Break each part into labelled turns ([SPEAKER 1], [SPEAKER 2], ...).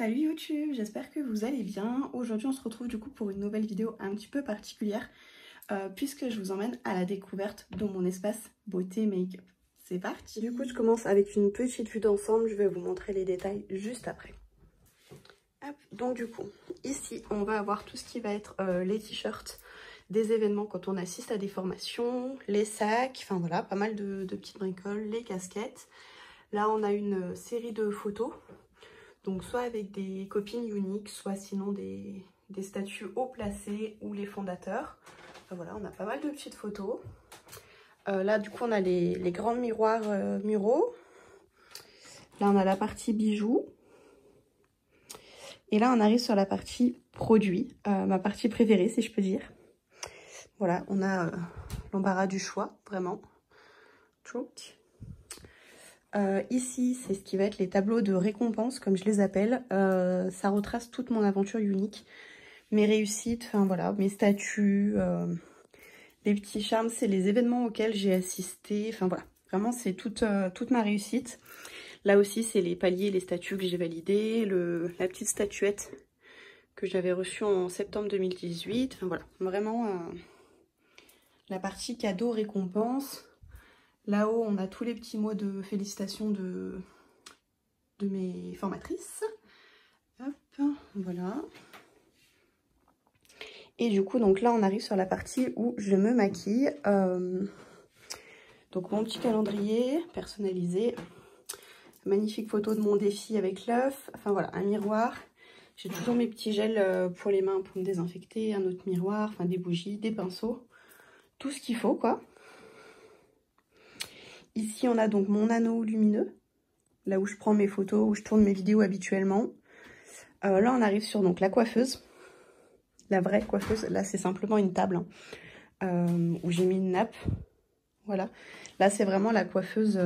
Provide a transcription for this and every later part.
[SPEAKER 1] Salut YouTube, j'espère que vous allez bien. Aujourd'hui on se retrouve du coup pour une nouvelle vidéo un petit peu particulière puisque je vous emmène à la découverte de mon espace beauté make-up. C'est parti. Du coup je commence avec une petite vue d'ensemble, je vais vous montrer les détails juste après. Hop, donc du coup, ici on va avoir tout ce qui va être les t-shirts des événements quand on assiste à des formations, les sacs, enfin voilà, pas mal de petites bricoles, les casquettes. Là on a une série de photos. Donc soit avec des copines uniques, soit sinon des statues haut placées ou les fondateurs. Enfin, voilà, on a pas mal de petites photos. Là du coup on a les grands miroirs muraux. Là on a la partie bijoux. Et là on arrive sur la partie produits, ma partie préférée si je peux dire. Voilà, on a l'embarras du choix, vraiment. Ici, c'est ce qui va être les tableaux de récompense, comme je les appelle. Ça retrace toute mon aventure unique, mes réussites, enfin voilà, mes statuts, les petits charmes, c'est les événements auxquels j'ai assisté. Enfin voilà, vraiment c'est toute ma réussite. Là aussi, c'est les paliers, les statuts que j'ai validés, la petite statuette que j'avais reçue en septembre 2018. Enfin voilà, vraiment la partie cadeau récompense. Là-haut, on a tous les petits mots de félicitations de mes formatrices. Hop, voilà. Et du coup, donc là, on arrive sur la partie où je me maquille. Donc, mon petit calendrier personnalisé. Magnifique photo de mon défi avec l'œuf. Enfin, voilà, un miroir. J'ai toujours mes petits gels pour les mains pour me désinfecter. Un autre miroir, enfin des bougies, des pinceaux. Tout ce qu'il faut, quoi. Ici, on a donc mon anneau lumineux, là où je prends mes photos, où je tourne mes vidéos habituellement. Là, on arrive sur donc la coiffeuse, la vraie coiffeuse. Là, c'est simplement une table où j'ai mis une nappe. Voilà. Là, c'est vraiment la coiffeuse.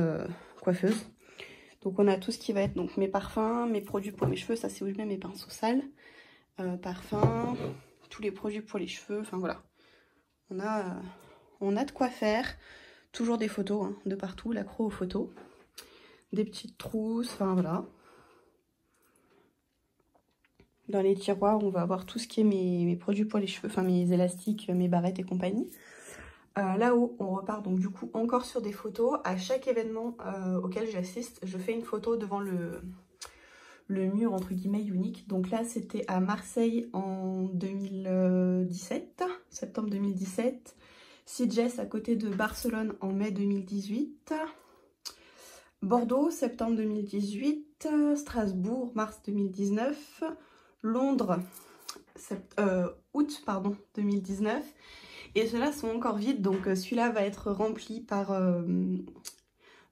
[SPEAKER 1] Donc, on a tout ce qui va être donc mes parfums, mes produits pour mes cheveux. Ça, c'est où je mets mes pinceaux sales. Parfums, tous les produits pour les cheveux. Enfin, voilà. On a de quoi faire. Toujours des photos hein, de partout, l'accro aux photos. Des petites trousses, enfin voilà. Dans les tiroirs, on va avoir tout ce qui est mes produits pour les cheveux, enfin mes élastiques, mes barrettes et compagnie. Là-haut, on repart donc du coup encore sur des photos. À chaque événement auquel j'assiste, je fais une photo devant le mur entre guillemets unique. Donc là, c'était à Marseille en 2017, septembre 2017. Sitges à côté de Barcelone en mai 2018. Bordeaux, septembre 2018. Strasbourg, mars 2019. Londres, août 2019. Et ceux-là sont encore vides, donc celui-là va être rempli par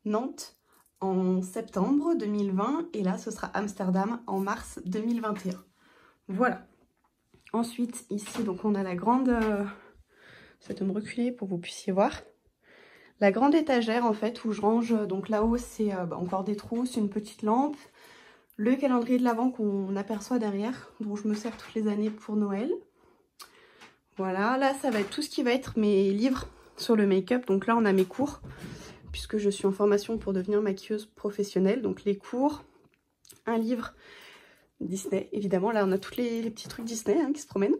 [SPEAKER 1] Nantes en septembre 2020. Et là, ce sera Amsterdam en mars 2021. Voilà. Ensuite, ici, donc on a la grande... Je vais me reculer pour que vous puissiez voir. La grande étagère en fait où je range, donc là-haut c'est encore des trousses, une petite lampe, le calendrier de l'Avent qu'on aperçoit derrière, dont je me sers toutes les années pour Noël. Voilà, là ça va être tout ce qui va être mes livres sur le make-up. Donc là on a mes cours, puisque je suis en formation pour devenir maquilleuse professionnelle. Donc les cours, un livre Disney, évidemment, là on a tous les petits trucs Disney hein, qui se promènent.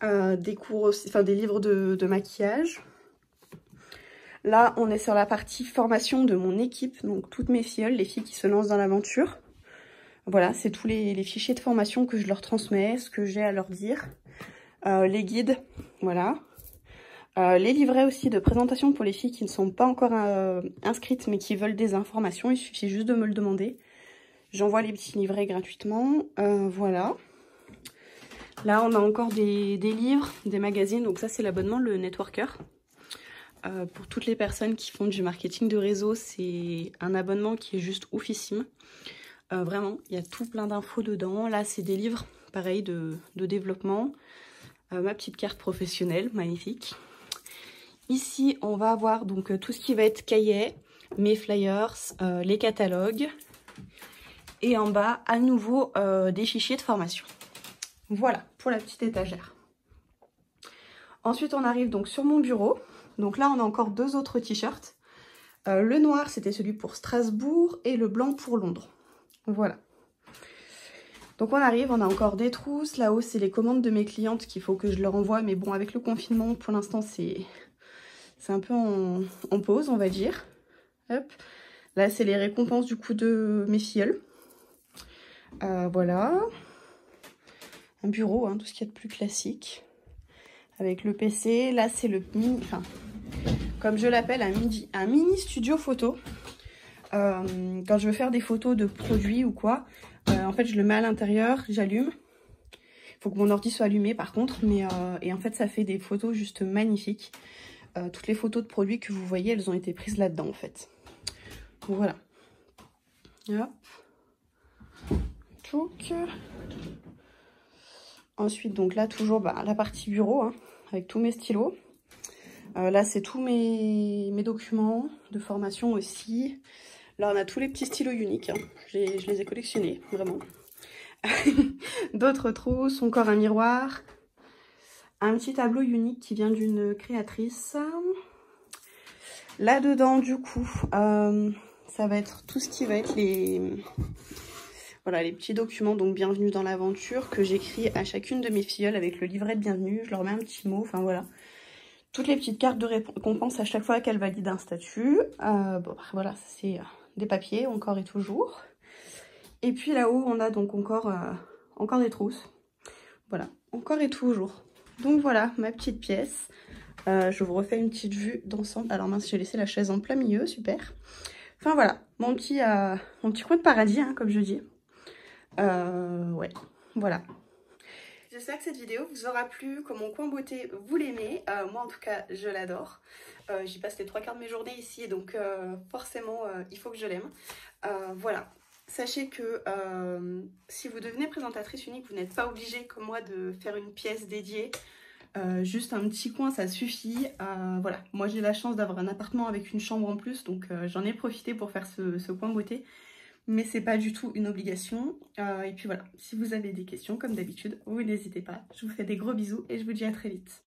[SPEAKER 1] Des cours aussi, enfin des livres de maquillage. Là, on est sur la partie formation de mon équipe, donc toutes mes filleules, les filles qui se lancent dans l'aventure. Voilà, c'est tous les fichiers de formation que je leur transmets, ce que j'ai à leur dire. Les guides, voilà. Les livrets aussi de présentation pour les filles qui ne sont pas encore inscrites, mais qui veulent des informations. Il suffit juste de me le demander. J'envoie les petits livrets gratuitement. Voilà. Là, on a encore des livres, des magazines. Donc ça, c'est l'abonnement, le Networker. Pour toutes les personnes qui font du marketing de réseau, c'est un abonnement qui est juste oufissime. Vraiment, il y a tout plein d'infos dedans. Là, c'est des livres, pareil, de développement. Ma petite carte professionnelle, magnifique. Ici, on va avoir donc tout ce qui va être cahier, mes flyers, les catalogues. Et en bas, à nouveau, des fichiers de formation. Voilà, pour la petite étagère. Ensuite, on arrive donc sur mon bureau. Donc là, on a encore deux autres t-shirts. Le noir, c'était celui pour Strasbourg et le blanc pour Londres. Voilà. Donc on arrive, on a encore des trousses. Là-haut, c'est les commandes de mes clientes qu'il faut que je leur envoie. Mais bon, avec le confinement, pour l'instant, c'est un peu en pause, on va dire. Hop. Là, c'est les récompenses du coup de mes filleuls. Voilà. Un bureau, hein, tout ce qu'il y a de plus classique. Avec le PC. Là, c'est le mini... Enfin, comme je l'appelle, un mini studio photo. Quand je veux faire des photos de produits ou quoi, en fait, je le mets à l'intérieur, j'allume. Il faut que mon ordi soit allumé par contre, et en fait, ça fait des photos juste magnifiques. Toutes les photos de produits que vous voyez, elles ont été prises là-dedans en fait. Donc voilà. Hop. Tchouk. Ensuite, donc là, toujours la partie bureau, hein, avec tous mes stylos. Là, c'est tous mes documents de formation aussi. Là, on a tous les petits stylos uniques. Hein. Je les ai collectionnés, vraiment. D'autres trousses, encore un miroir. Un petit tableau unique qui vient d'une créatrice. Là-dedans, du coup, ça va être tout ce qui va être les petits documents. Donc, bienvenue dans l'aventure que j'écris à chacune de mes filleules avec le livret de bienvenue. Je leur mets un petit mot, enfin voilà. Toutes les petites cartes de récompense à chaque fois qu'elles valident un statut. Bon, voilà, c'est des papiers, encore et toujours. Et puis là-haut, on a donc encore des trousses. Voilà, encore et toujours. Donc voilà, ma petite pièce. Je vous refais une petite vue d'ensemble. Alors mince, j'ai laissé la chaise en plein milieu, super. Enfin voilà, mon petit coin de paradis, hein, comme je dis. Ouais, voilà. J'espère que cette vidéo vous aura plu, que mon coin beauté vous l'aimez. Moi en tout cas, je l'adore. J'y passe les 3/4 de mes journées ici, donc forcément, il faut que je l'aime. Voilà. Sachez que si vous devenez présentatrice unique, vous n'êtes pas obligé comme moi de faire une pièce dédiée. Juste un petit coin, ça suffit. Voilà, moi j'ai la chance d'avoir un appartement avec une chambre en plus, donc j'en ai profité pour faire ce coin beauté. Mais c'est pas du tout une obligation. Et puis voilà, si vous avez des questions, comme d'habitude, vous n'hésitez pas. Je vous fais des gros bisous et je vous dis à très vite.